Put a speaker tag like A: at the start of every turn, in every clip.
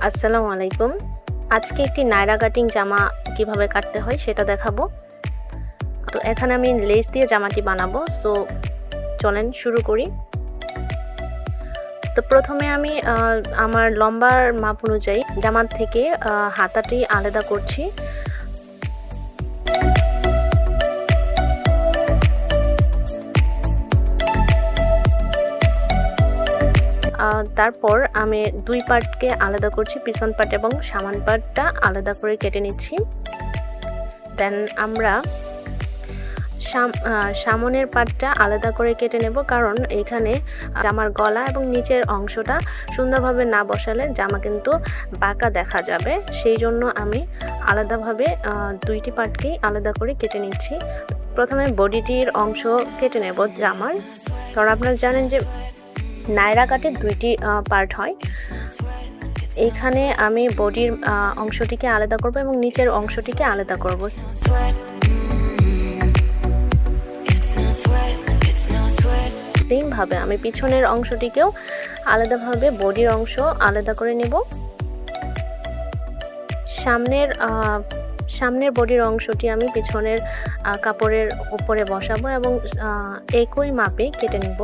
A: আসসালামু আলাইকুম। আজকে একটি নায়রা কাটিং জামা কিভাবে কাটতে হয় সেটা দেখাবো। তো এখানে আমি লেস দিয়ে জামাটি বানাবো, সো চলেন শুরু করি। তো প্রথমে আমি আমার লম্বার মাপ অনুযায়ী জামার থেকে হাতাটি আলাদা করছি। তারপর আমি দুই পার্টকে আলাদা করছি, পিছন পার্ট এবং সামন পার্টটা আলাদা করে কেটে নিচ্ছি। দেন আমরা সামনের পার্টটা আলাদা করে কেটে নেব, কারণ এখানে জামার গলা এবং নিচের অংশটা সুন্দরভাবে না বসালে জামা কিন্তু বাঁকা দেখা যাবে। সেই জন্য আমি আলাদাভাবে দুইটি পার্টকেই আলাদা করে কেটে নিচ্ছি। প্রথমে বডিটির অংশ কেটে নেব জামার, কারণ আপনারা জানেন যে নায়রা কাটের দুইটি পার্ট হয়। এইখানে আমি বডির অংশটিকে আলাদা করব এবং নিচের অংশটিকে আলাদা করব। সেমভাবে আমি পিছনের অংশটিকেও আলাদাভাবে বডির অংশ আলাদা করে নেব। সামনের বডির অংশটি আমি পিছনের কাপড়ের উপরে বসাবো এবং একই মাপে কেটে নেব।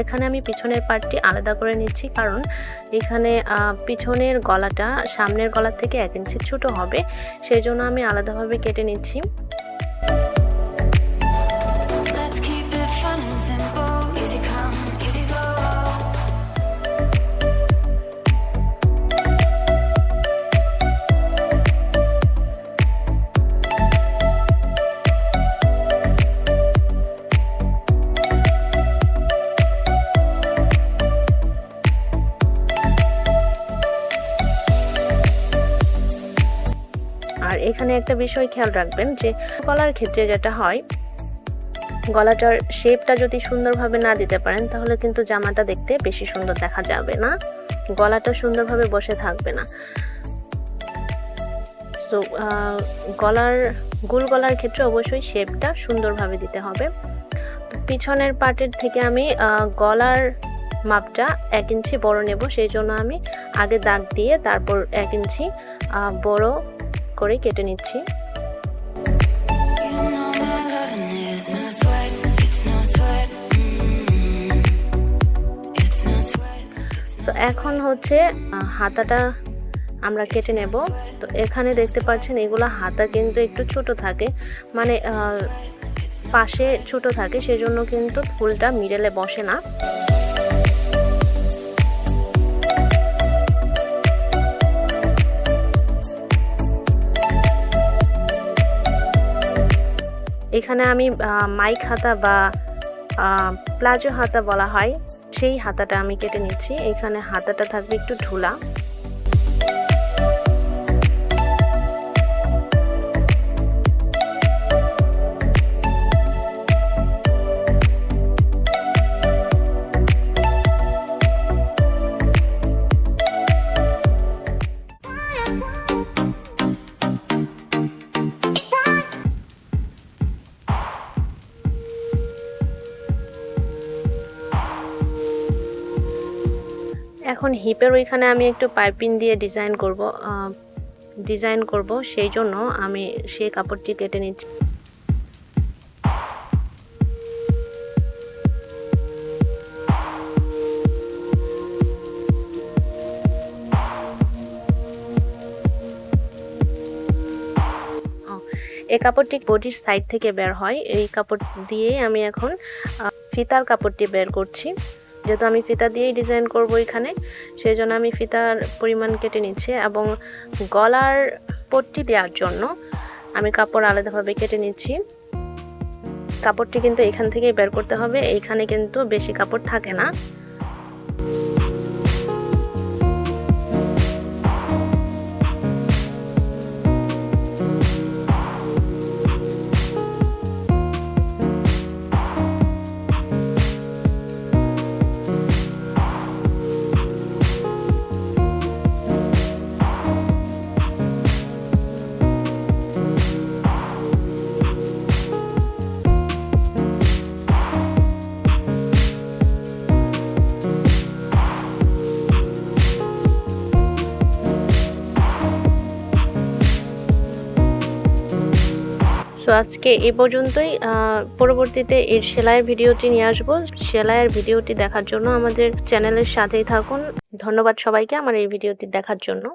A: এখানে আমি পিছনের পার্টটি আলাদা করে নিচ্ছি, কারণ এখানে পিছনের গলাটা সামনের গলার থেকে 1 ইঞ্চি ছোট হবে, সেই জন্য আমি আলাদাভাবে কেটে নিচ্ছি। আর এখানে একটা বিষয় খেয়াল রাখবেন যে গলার ক্ষেত্রে যেটা হয়, গলাটার শেপটা যদি সুন্দরভাবে না দিতে পারেন তাহলে কিন্তু জামাটা দেখতে বেশি সুন্দর দেখা যাবে না, গলাটা সুন্দরভাবে বসে থাকবে না। সো গোল গলার ক্ষেত্রে অবশ্যই শেপটা সুন্দরভাবে দিতে হবে। পিছনের পার্টের থেকে আমি গলার মাপটা 1 ইঞ্চি বড় নেব, সেই জন্য আমি আগে দাগ দিয়ে তারপর 1 ইঞ্চি বড় করে কেটে নিচ্ছি। তো এখন হচ্ছে হাতাটা আমরা কেটে নেব। তো এখানে দেখতে পাচ্ছেন এগুলো হাতা কিন্তু একটু ছোট থাকে, মানে পাশে ছোট থাকে, সেজন্য কিন্তু ফুলটা মিডলে বসে না। এখানে আমি মাইক হাতা বা প্লাজো হাতা বলা হয়, সেই হাতাটা আমি কেটে নিচ্ছি। এখানে হাতাটা থাকবে একটু ঢোলা। এখন হিপের ওইখানে আমি একটু পাইপিং দিয়ে ডিজাইন করব, সেই জন্য আমি সেই কাপড়টি কেটে নিচ্ছি। এই কাপড়টি বডির সাইড থেকে বের হয়, এই কাপড় দিয়ে আমি এখন ফিতার কাপড়টি বের করছি। যেহেতু আমি ফিতা দিয়েই ডিজাইন করব এখানে, সেই জন্য আমি ফিতার পরিমাণ কেটে নিচ্ছি এবং গলার পট্টি দেওয়ার জন্য আমি কাপড় আলাদাভাবে কেটে নিচ্ছি। কাপড়টি কিন্তু এখান থেকেই বের করতে হবে, এইখানে কিন্তু বেশি কাপড় থাকে না। সো আজকে এই পর্যন্তই। পরবর্তীতে এর সেলাইয়ের ভিডিওটি নিয়ে আসবো। সেলাইয়ের ভিডিওটি দেখার জন্য আমাদের চ্যানেলের সাথেই থাকুন। ধন্যবাদ সবাইকে আমার এই ভিডিওটি দেখার জন্য।